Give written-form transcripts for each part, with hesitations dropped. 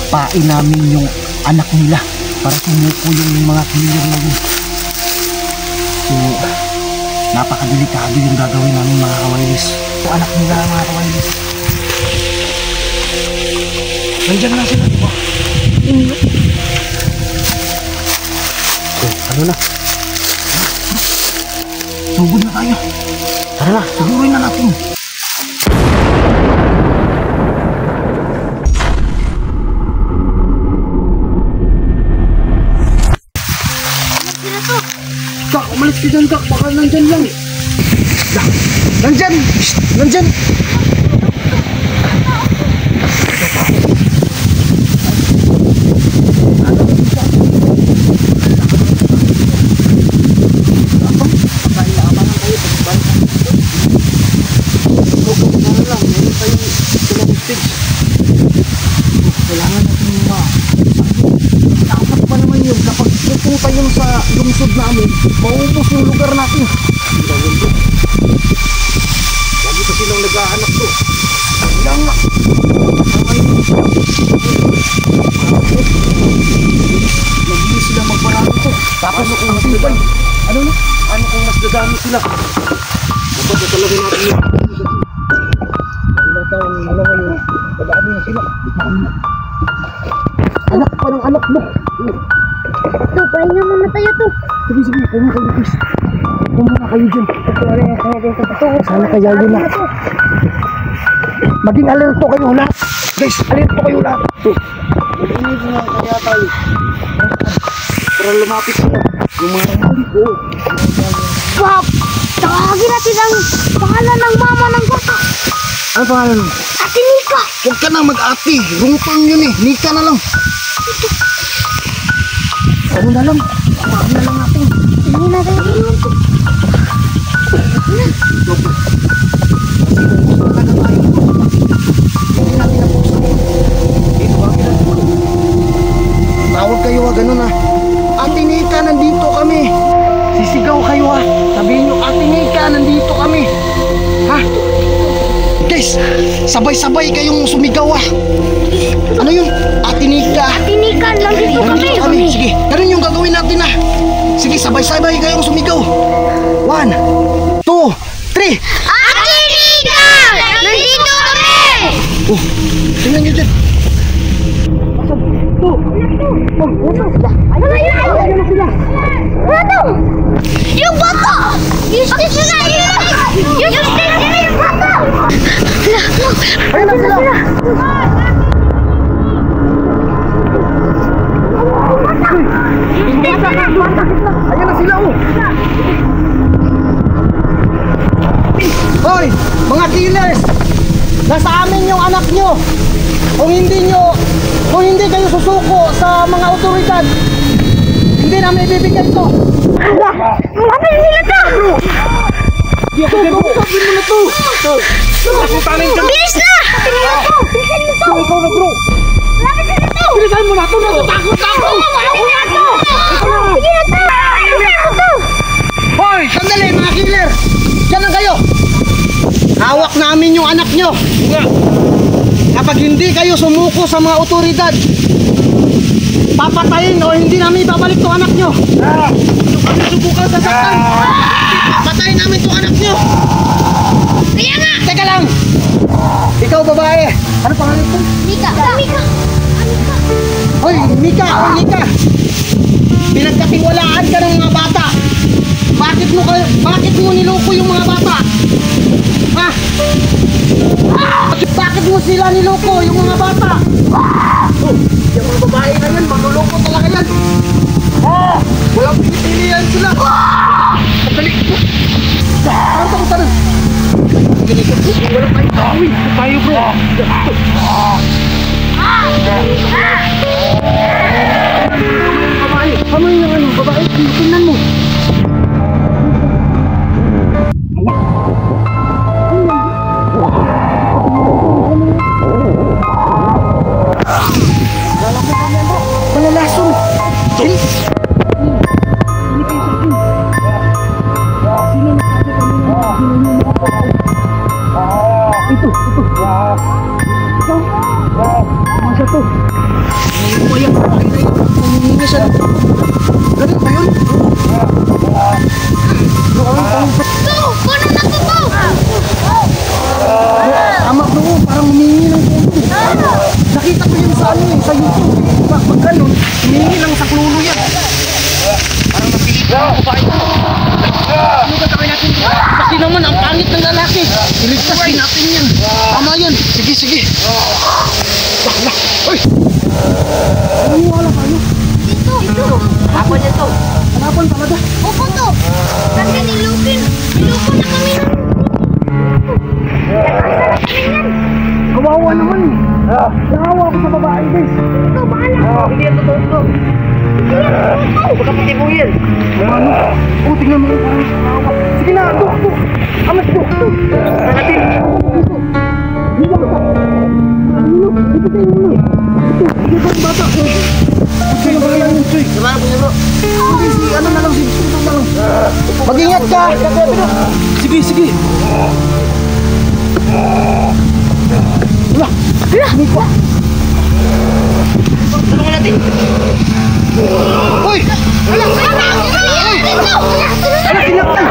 Papain namin yung anak nila para sumuko yung mga killer na yun. So, napakadelikado yung gagawin namin mga kawailis. Yung anak nila mga kawailis. Nandiyan na sila, diba? So, ano na? Sugod na tayo. Tara na, sigurin na natin. Kak, umalis ka dyan, Kak. Baka nandyan lang eh. Nandyan! Shhh! Nandyan! Kailangan natin dapat pa naman yun kapag pupunta yun sa lungsod namin, maubos yung lugar natin. Lagi pa silang nag-aanak to. Kailangan nga nagbilis sila magparami to. Tapos kung mas nabay, ano na? Ano kung mas dadami sila? Dapat na talaga natin yun. Ilang taong wala ngayon, dadami na sila. Anak pa ng anak mo. Ito, pahinga muna tayo to. Sige, sige, pahinga kayo guys. Pumuna kayo dyan. Sana kaya yun na. Maging alerto kayo lahat. Guys, alerto kayo lahat. Mag-inip na kaya tayo. Para lumapit sila. Yung mga huli ko. Pop! Tawagin natin ang pangalan ng mama ng bata. Ano pangalan mo? Ate Nika. Huwag ka na mag-ati. Rungtong yun eh. Nika na lang. Ano na lang? Tawagin na lang natin. Hindi na tayo. Tawag kayo ha, ganun ha. Ate Nika, nandito kami. Sisigaw kayo ha. Sabihin nyo, Ate Nika, nandito kami. Ha? Guys, sabay-sabay kayong sumigaw ha. Ano yun? Ate Nika. Ate Nika, nandito kami. Sige, ganun yung gagawin natin ha. Sige, sabay-sabay kayong sumigaw. 1, 2, 3. Ate Nika! Nandito kami! Oh, tingnan nyo dyan. Ano ba yun? Ano? Yung bata! Yung station na yun! Yung station na yung bata! Ayun na sila! Ayun na sila oh! Hoy! Mga killers! Nasa amin yung anak nyo! Kung hindi kayo susuko sa mga otoridad, hindi namin ibibigay ito! Malapit sila to! Sabihin mo na to! Bilis na! Bilisan mo to! Ikaw na bro! Malapit sila to! Bilisan mo na to! Natatakot ako! Malapit sila to! Sige na to! Bilisan mo to! Hoy! Sandali mga killer! Diyan lang kayo! Hawak namin yung anak nyo! Kapag hindi kayo sumuko sa mga otoridad, papatayin o hindi namin ibabalik itong anak nyo. Kami subukan sa saktan. Papatayin namin itong anak nyo. Kaya nga! Teka lang. Ikaw babae. Ano pangalan ito? Mika! Mika! Hoy, Mika! Hoy, Mika! Pinagkatiwalaan ka ng mga bata. Bakit mo niloko yung mga bata? Ha? Bakit mo sila niloko yung mga bata? Oh, yung mga babae na yan, manluloko talaga yan. Walang pinipilihan sila. Pagdali. Tara, tara. Walang tayong gawin. Tayo bro. Babae. Ano yung babae? Tingnan mo. Ay, ang babae na yun. Nangingi siya. Ganun ba yun? Tama bro, parang humingi ng tulong. Nakita ko yun sa ano eh, sa YouTube. Pag ganun, humingi lang sa klulo yan. Parang napilitan ako ba ito? Ano gagawin natin? Kasi naman, ang pangit ng lalaki. Iligtas din natin yan. Tama yan. Sige, sige. Uy! Naniniwala kayo? Dito. Hapon niya to. Hanapan talaga. Opo to. Kasi nilupin na kami. Kawawa naman eh. Nakawa ako sa babae guys. Ito, bahala. Hindi yan totoo ito. Baka pati mo yan. Ano? Oh, tingnan mo yung parang nakawa. Sige na, duk. Amas, duk. Nakatin. Dito ka. Ano? Dito kayo muna. Ito, sige ba yung bata? Sige ba yan yung Choy? Sama po niyo. Hindi, si ano na lang, si Tutong na lang. Mag-ingat ka. Sige, sige. Wala. Hindi pa. Tulungan natin. Uy! Wala. Dito. Ala, kinakta!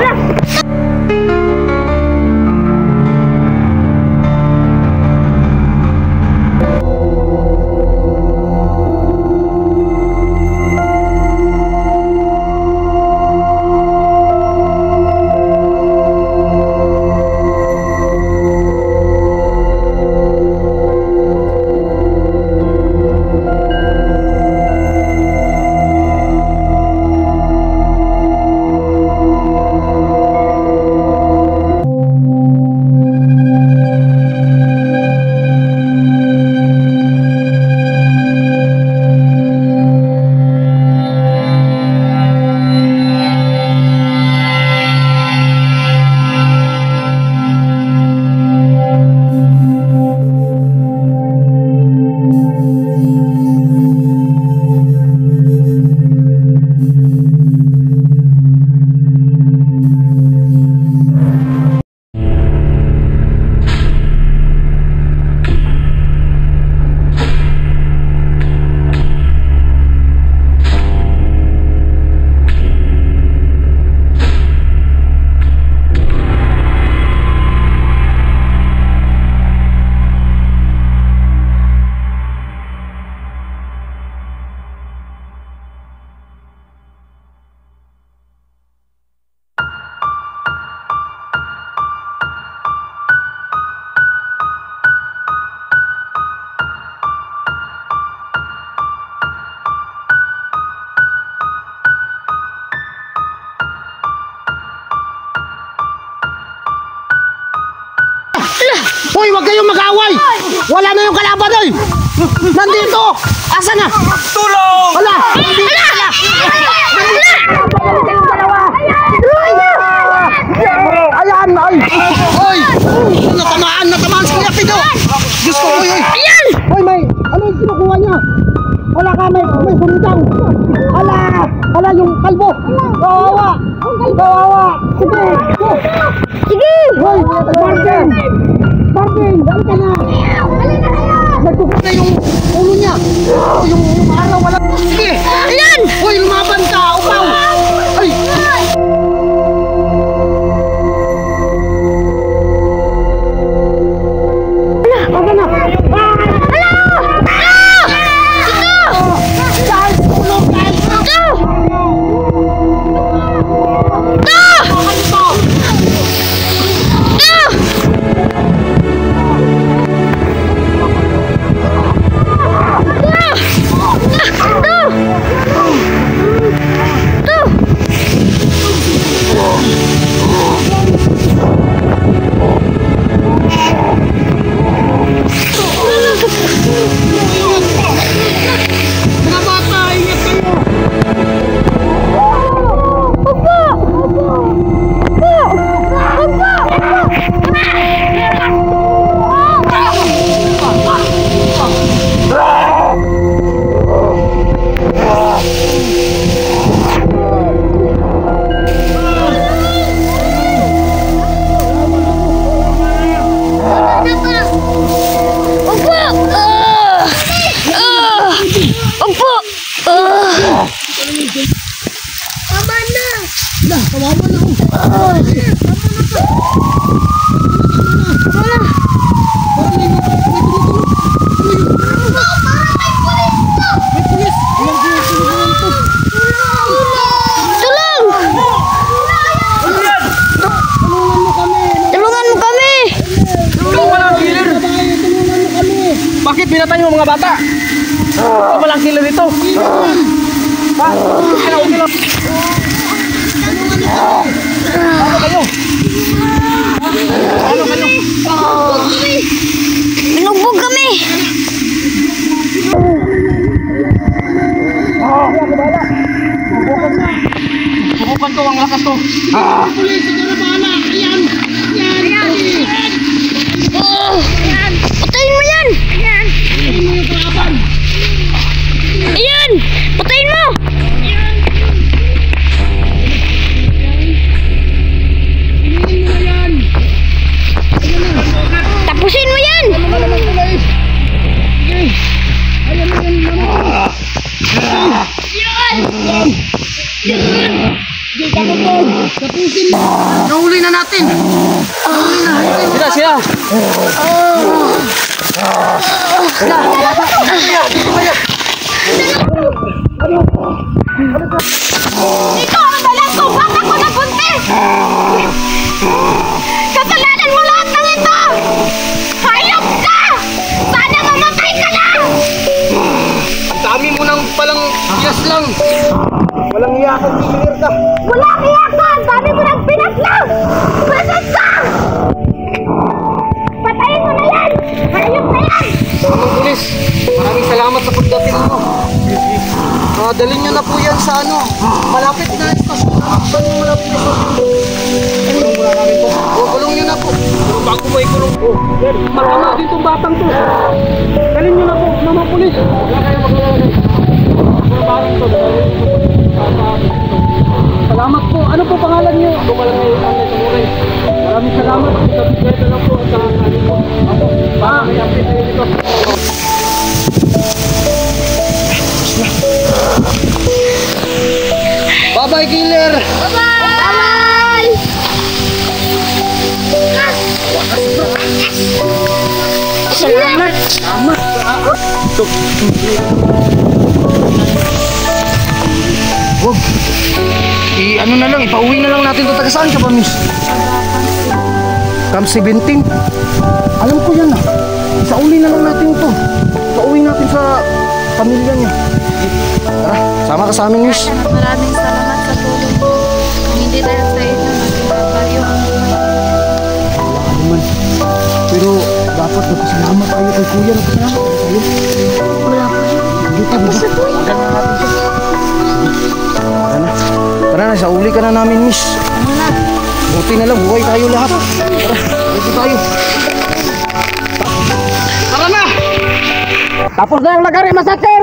Hoy, wag kayong mag-away! Wala na yung kalaban, oy! Nandito! Asa na? Tulong! Wala! Nandito! Ayan! Ay! Hoy! Natamaan si Kuya Pido! Diyos ko, hoy! Ayan! Hoy, may... Ano yung kinukuha niya? Wala ka, may sumidang! Hala, yung kalbo! Kawawa! Sige! Sige. Hoy! Marvin! Dali ka na! Nagtupot na yung ulo niya! Yung araw, wala... Sige! Ayan. Hoy, lumaban ka! Upaw! Ay! Wala na! bata. Ito walang killer dito. Ha? Okay lang, okay lang. Ano kayo? Ano kayo? Binugbog kami. Subukan to, ang lakas to. Pulis, ikaw na bahala. Ayan. Patayin mo yan. Ayan. Patayin mo yung kalaban. Ayan. Patayin mo. Piliin mo na yan. Tapusin mo yan. Ano ka naman pulis? Sige. Ayan na yan. Sige, takot mo. Tapusin mo. Nahuli na natin. Nahuli na natin. Sila, sila. Ikaw ang dalang subat ako na buntis. Kasalanan mo lahat ng ito. Hayop ka. Sana mamatay ka na. Ang dami mo nang palang bias lang. Walang iyakan, killer ka. Wala kiyakan. Dami mo ng pinaslang. Basas ka. Patayin mo na yan. Hayop na yan. Tamang pulis, maraming salamat sa pagdating mo. Dalhin nyo na po yan sa ano, malapit na istasyon. Saan yung malapit na istasyon? Kulong muna namin po. Kulong nyo na po. Pero bago mo ikulong ko. Matama din itong batang to. Dalhin nyo na po, mga pulis. Wala kayo maglalagay. Mga batang to. Salamat po. Ano po pangalan nyo? Ako malangay ang nagsamuray. Maraming salamat. Sabigay na lang po sa akin po. Ako, baka may update tayo dito. Bye-bye, killer! Bye-bye. Salamat. Wag. Ano na lang, ipauwi na lang natin ito. Taga saan ka ba, miss? Camp 17. Alam ko yan ah. Isauli na lang natin ito. Pauwi natin sa pamilya niya. Tara, sama ka sa amin, miss. Maraming salamat sa tulong mo. Kung hindi dahil sa inyo, nagtatayo ang Naman. Pero dapat nagpasalamat tayo kay kuya. Nagpasalamat tayo sa'yo. Wala pa. Dito, dito. Tara na natin siya. Tara na. Tara na, sauli ka na namin, miss. Ano na? Buti na lang, buhay tayo lahat. Tara, dito tayo. Tara na! Tapos na yung lagari, masaker!